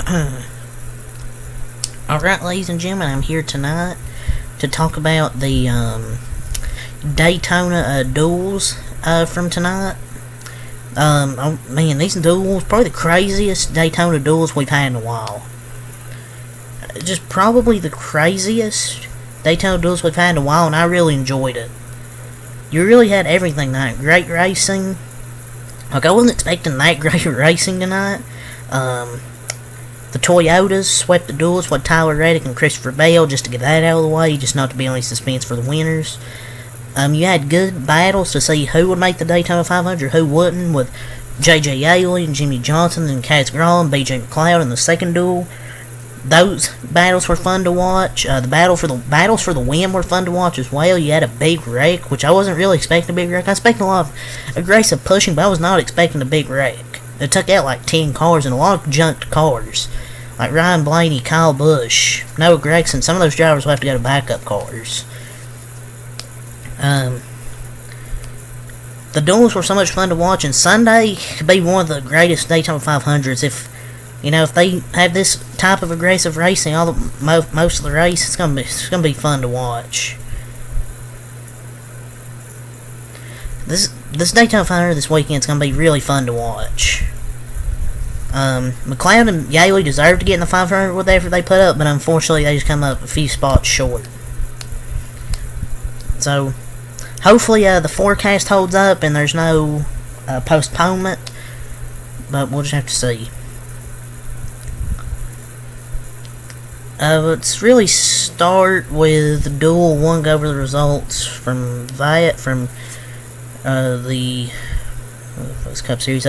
Alright, ladies and gentlemen, I'm here tonight to talk about the Daytona Duels from tonight. Oh, man, these duels, probably the craziest Daytona duels we've had in a while. Just probably the craziest Daytona duels we've had in a while, and I really enjoyed it. You really had everything tonight. Great racing. Like, I wasn't expecting that great racing tonight. The Toyotas swept the duels with Tyler Reddick and Christopher Bell, just to get that out of the way, just not to be any suspense for the winners. You had good battles to see who would make the Daytona 500, who wouldn't, with J.J. Yaley and Jimmy Johnson and Kaz Gralla and B.J. McLeod in the second duel. Those battles were fun to watch. The battles for the win were fun to watch as well. You had a big wreck, which I wasn't really expecting a big wreck. I expected a lot of aggressive pushing, but I was not expecting a big wreck. It took out like 10 cars and a lot of junked cars. Like Ryan Blaney, Kyle Busch, Noah Gregson. Some of those drivers will have to go to backup cars. The duels were so much fun to watch, and Sunday could be one of the greatest Daytona 500s if they have this type of aggressive racing most of the race. It's gonna be fun to watch. This Daytona 500 this weekend is gonna be really fun to watch. McLeod and Yaley deserved to get in the 500 with whatever they put up, but unfortunately they just come up a few spots short. So, hopefully the forecast holds up and there's no postponement, but we'll just have to see. Let's really start with Duel 1, go over the results from that, from the Cup Series.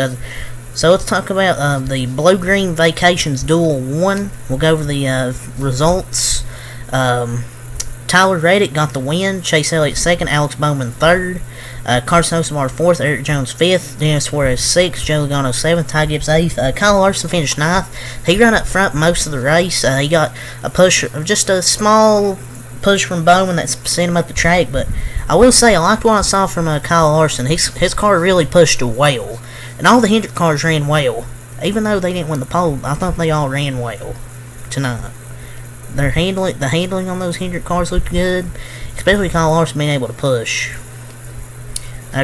So let's talk about the Bluegreen Vacations Duel 1. We'll go over the results. Tyler Reddick got the win, Chase Elliott 2nd, Alex Bowman 3rd, Carson Hocevar 4th, Eric Jones 5th, Dennis Suarez 6th, Joe Logano 7th, Ty Gibbs 8th, Kyle Larson finished 9th. He ran up front most of the race. He got a push, just a small push from Bowman that sent him up the track, but I will say I liked what I saw from Kyle Larson. His car really pushed well, and all the Hendrick cars ran well. Even though they didn't win the pole, I thought they all ran well tonight. The handling on those Hendrick cars looked good, especially Kyle Larson being able to push.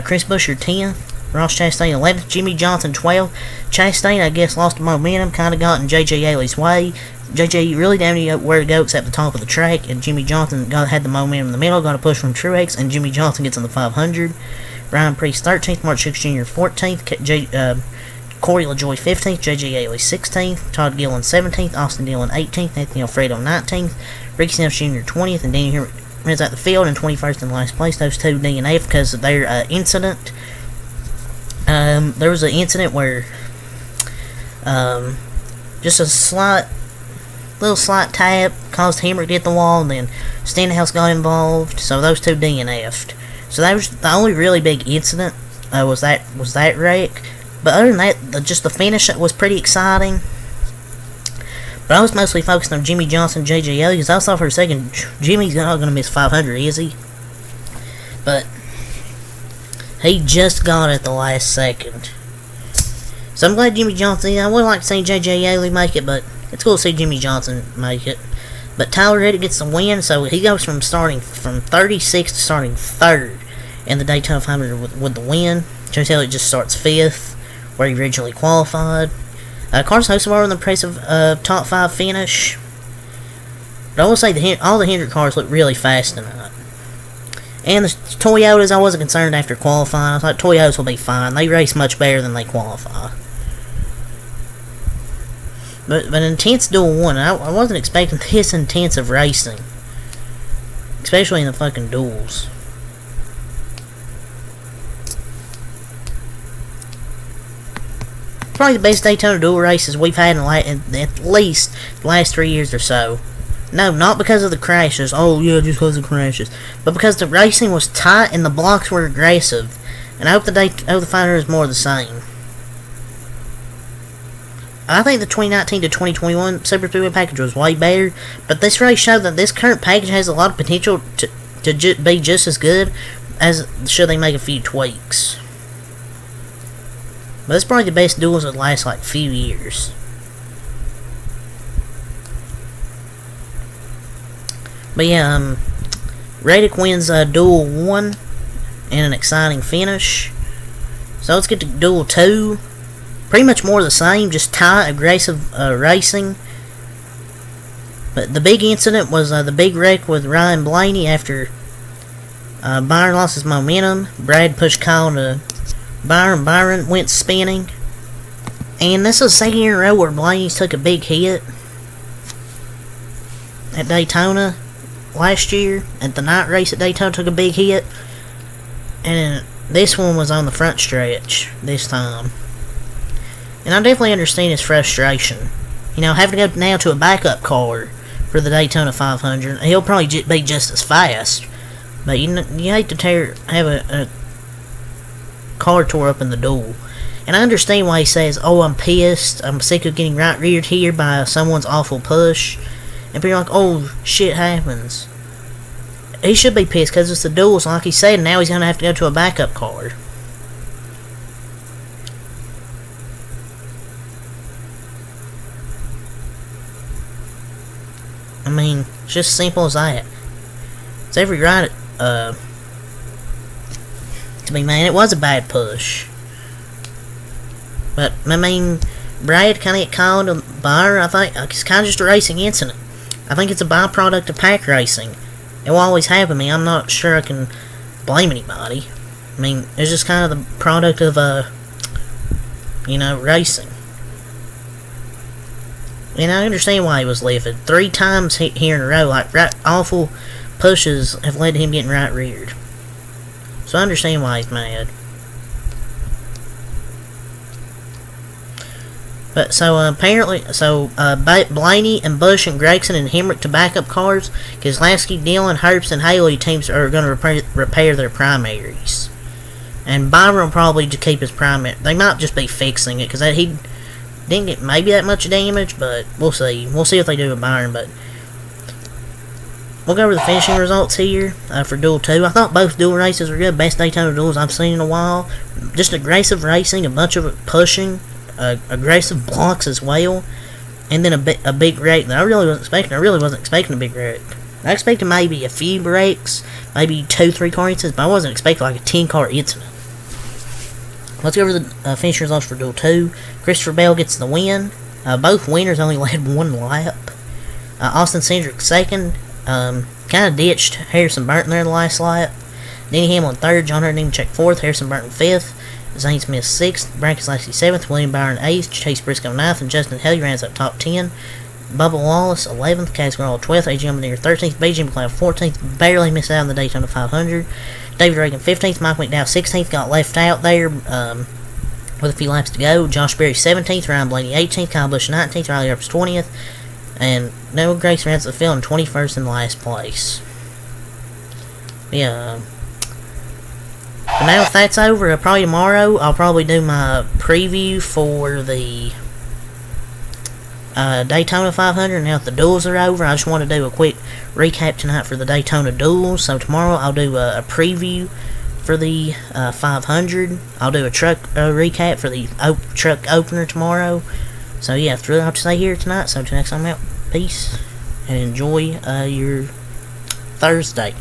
Chris Buescher 10th, Ross Chastain 11th, Jimmy Johnson 12th. Chastain, I guess, lost the momentum, kind of got in J.J. Yaley's way. J.J. really didn't know where to go except the top of the track, and Jimmy Johnson had the momentum in the middle, got a push from Truex, and Jimmy Johnson gets on the 500. Ryan Preece 13th, Mark Hicks Jr. 14th, Corey LaJoie 15th, J.J. Yaley 16th, Todd Gillen 17th, Austin Dillon 18th, Nathan Alfredo 19th, Ricky Snells Jr. 20th, and Danny Herbert runs out the field in 21st in last place. Those two DNF because of their incident. There was an incident where just a little slight tap caused Hemrick to hit the wall, and then Stenhouse got involved, so those two DNF'd. So that was the only really big incident, was that wreck. But other than that, just the finish was pretty exciting. But I was mostly focused on Jimmy Johnson, J.J. Yaley, because I thought for a second, Jimmy's not going to miss 500, is he? But he just got it at the last second. So I'm glad Jimmy Johnson, I would like to see J.J. Yaley make it, but it's cool to see Jimmy Johnson make it. But Tyler Reddick gets the win, so he goes from starting from 36th to starting 3rd in the Daytona 500 with the win. Chase Elliott just starts 5th, where he originally qualified. Carson Hocevar in the impressive top 5 finish. But I will say all the Hendrick cars look really fast tonight. And the Toyotas, I wasn't concerned after qualifying. I thought Toyotas will be fine. They race much better than they qualify. But an intense Duel 1. I wasn't expecting this intense of racing. Especially in the fucking duels. Probably the best Daytona duel races we've had in at least the last 3 years or so. No, not because of the crashes. Oh, yeah, just because of the crashes. But because the racing was tight and the blocks were aggressive. And I hope the 500 is more of the same. I think the 2019 to 2021 Super Speedway package was way better. But this race showed that this current package has a lot of potential to be just as good as should they make a few tweaks. But it's probably the best duels that last like few years. But yeah, Reddick wins Duel 1 in an exciting finish. So let's get to Duel 2. Pretty much more of the same, just tight, aggressive racing. But the big incident was the big wreck with Ryan Blaney after Byron lost his momentum. Brad pushed Kyle to Byron. Byron went spinning. And this is the second year in a row where Blaney's took a big hit. At Daytona last year, at the night race at Daytona, took a big hit. And this one was on the front stretch this time. And I definitely understand his frustration. You know, having to go now to a backup car for the Daytona 500. He'll probably be just as fast. But you hate to have a car tore up in the duel. And I understand why he says, oh, I'm pissed. I'm sick of getting right-reared here by someone's awful push. And people are like, oh, shit happens. He should be pissed because it's the duels. Like he said, now he's going to have to go to a backup car. I mean, it's just simple as that. It's every right to be mad. It was a bad push. But, I mean, Brad kind of got called a buyer. I think it's kind of just a racing incident. I think it's a byproduct of pack racing. It will always happen to me. I'm not sure I can blame anybody. I mean, it's just kind of the product of, racing. And I understand why he was livid. 3 times here in a row, like, awful pushes have led to him getting right-reared. So I understand why he's mad. But so apparently, Blaney and Bush and Gregson and Hemrick to backup cars. Keselowski, Dillon, Herbst, and Haley teams are going to repair their primaries. And Byron will probably just keep his primary. They might just be fixing it because he didn't get maybe that much damage, but we'll see. We'll see what they do with Byron. But we'll go over the finishing results here for Duel 2. I thought both duel races were good. Best Daytona duels I've seen in a while. Just aggressive racing, a bunch of pushing. Aggressive blocks as well, and then a big wreck that I really wasn't expecting a big wreck. I expected maybe a few wrecks, maybe 2-3 car incidents, but I wasn't expecting like a 10-car incident. Let's go over the finish results for Duel 2. Christopher Bell gets the win. Both winners only led 1 lap. Austin Cindric second, kind of ditched Harrison Burton there the last lap. Denny Hamlin third, John Hurt Nemechek fourth, Harrison Burton fifth. Zane Smith 6th, Brad Keselowski 7th, William Byron 8th, Chase Briscoe 9th, and Justin Haley rounds up top 10. Bubba Wallace 11th, Cass Garrell 12th, A.J. Allmendinger 13th, B.J. McLeod 14th, barely missed out on the Daytona 500. David Reagan 15th, Mike McDowell 16th, got left out there with a few laps to go. Josh Berry 17th, Ryan Blaney 18th, Kyle Busch 19th, Riley Earps 20th, and Noah Grace rounds the field in 21st in last place. Yeah. But now if that's over, probably tomorrow, I'll probably do my preview for the Daytona 500. Now that the duels are over, I just want to do a quick recap tonight for the Daytona duels. So tomorrow I'll do a preview for the 500. I'll do a truck recap for the truck opener tomorrow. So yeah, that's really all to say here tonight. So until next time, I'm out. Peace. And enjoy your Thursday.